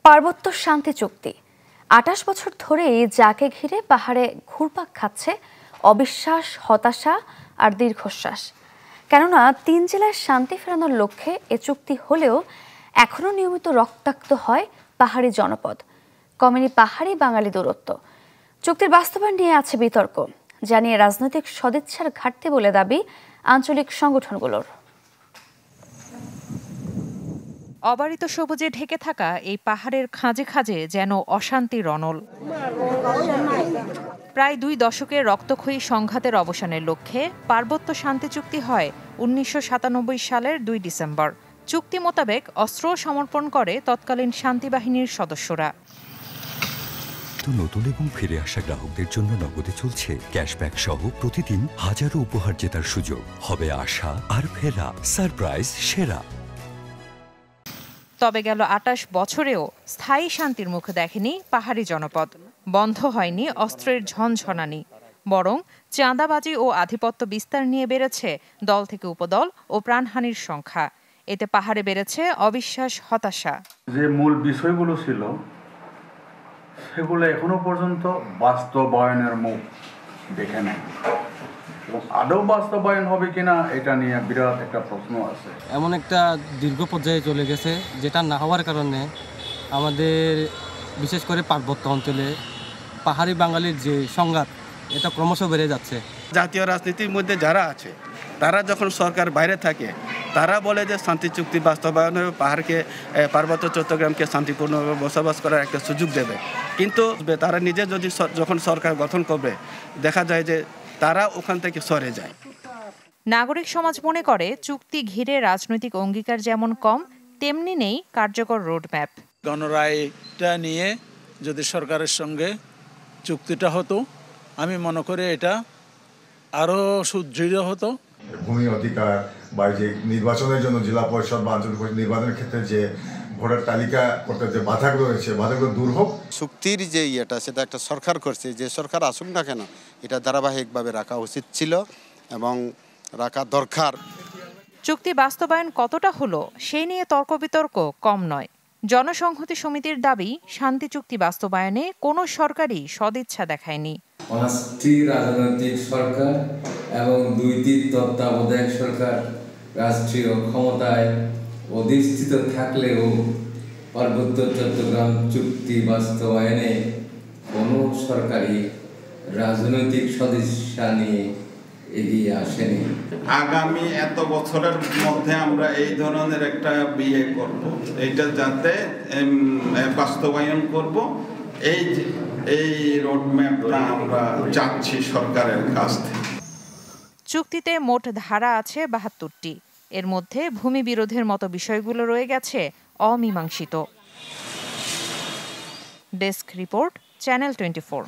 পার্বত্য শান্তি চুক্তি ২৮ বছর ধরে যাকে ঘিরে পাহাড়ে ঘুরপাক খাচ্ছে অবিশ্বাস, হতাশা আর দীর্ঘশ্বাস। কেননা ৩ জেলায় শান্তি ফেরানোর লক্ষ্যে এ চুক্তি হলেও এখনো নিয়মিত রক্তাক্ত হয় পাহাড়ি জনপদ, কমেনি পাহাড়ি বাঙালি দূরত্ব। চুক্তির বাস্তবায়ন নিয়ে আছে বিতর্ক, জানিয়ে রাজনৈতিক সদিচ্ছার ঘাটতি বলে দাবি আঞ্চলিক সংগঠনগুলোর। অবারিত সবুজে ঢেকে থাকা এই পাহাড়ের খাঁজে খাঁজে যেন অশান্তির রণল। প্রায় ২ দশকের রক্তক্ষয়ী সংঘাতের অবসানের লক্ষ্যে পার্বত্য শান্তি চুক্তি হয় ১৯৯৭ সালের ২ ডিসেম্বর। চুক্তি মোতাবেক অস্ত্র সমর্পণ করে তৎকালীন শান্তি বাহিনীর সদস্যরা। নতুন এবং ফিরে আসা গ্রাহকদের জন্য নগদে চলছে ক্যাশব্যাক সহ প্রতিদিন হাজারো উপহার জেতার সুযোগ। হবে আশা আর ফেরা, সারপ্রাইজ সেরা। তবে গেল ২৮ বছরেও স্থায়ী শান্তির মুখ দেখেনি পাহাড়ি জনপদ। বন্ধ হয়নি অস্ত্রের ঝনঝনানি, বরং চাঁদাবাজি ও আধিপত্য বিস্তার নিয়ে বেড়েছে দল থেকে উপদল ও প্রাণহানির সংখ্যা। এতে পাহাড়ে বেড়েছে অবিশ্বাস, হতাশা। যে মূল বিষয়গুলো ছিল সেগুলো এখনো পর্যন্ত বাস্তবায়নের মুখ দেখে নেয়, এবং আদৌ বাস্তবায়ন হবে কিনা এটা নিয়ে বিরাট একটা প্রশ্ন আছে। এমন একটা দীর্ঘ পর্যায়ে চলে গেছে যেটা না হওয়ার কারণে আমাদের বিশেষ করে পার্বত্য অঞ্চলে পাহাড়ি বাঙালির যে সংঘাত এটা ক্রমশ বেড়ে যাচ্ছে। জাতীয় রাজনীতির মধ্যে যারা আছে তারা যখন সরকার বাইরে থাকে তারা বলে যে শান্তি চুক্তি বাস্তবায়ন হবে, পার্বত্য চট্টগ্রামকে শান্তিপূর্ণভাবে বসবাস করার একটা সুযোগ দেবে। কিন্তু তারা নিজে যদি যখন সরকার গঠন করবে দেখা যায় যে তারা ওখান থেকে সরে যায়। নাগরিক সমাজ মনে করে চুক্তি ঘিরে রাজনৈতিক অঙ্গীকার যেমন কম, তেমনি নেই কার্যকর রোডম্যাপ। গণরায়টা নিয়ে যদি সরকারের সঙ্গে চুক্তিটা হতো, আমি মনে করি এটা আরও সুদৃঢ় হতো। ভূমি অধিকার বা যে নির্বাচনের জন্য জেলা পরিষদ বা আঞ্চলিক পরিষদ নির্বাচনের ক্ষেত্রে যে ভোটার তালিকা করতে যে বাধাগুলো রয়েছে বাধাগুলো দূর হোক। চুক্তির যে ইয়েটা সেটা একটা সরকার করছে, যে সরকার আসুক না কেন এটা ধারাবাহিকভাবে রাখা উচিত ছিল এবং রাখা দরকার। চুক্তি বাস্তবায়ন কতটা হলো সেই নিয়ে তর্ক বিতর্ক কম নয়। জনসংহতি সমিতির দাবি, শান্তি চুক্তি বাস্তবায়নে কোনো সরকারই সদিচ্ছা দেখায়নি। অনাস্থির রাজনৈতিক সরকার এবং ২টি তত্ত্বাবধায়ক সরকার রাষ্ট্রীয় ক্ষমতায় অধিষ্ঠিত থাকলেও পার্বত্য চট্টগ্রাম চুক্তি বাস্তবায়নে কোনো সরকারি রাজনৈতিক সদিচ্ছা নিয়ে এগিয়ে আসেনি। আগামী এত বছরের মধ্যে আমরা এই ধরনের একটা বিয়ে করব, এইটা যাতে বাস্তবায়ন করব, এই রোডম্যাপটা আমরা চাচ্ছি সরকারের কাছ থেকে। চুক্তিতে মোট ধারা আছে ৭২টি। এর মধ্যে ভূমি বিরোধের মতো বিষয়গুলো রয়ে গেছে অমীমাংসিত। Desk report, channel 24।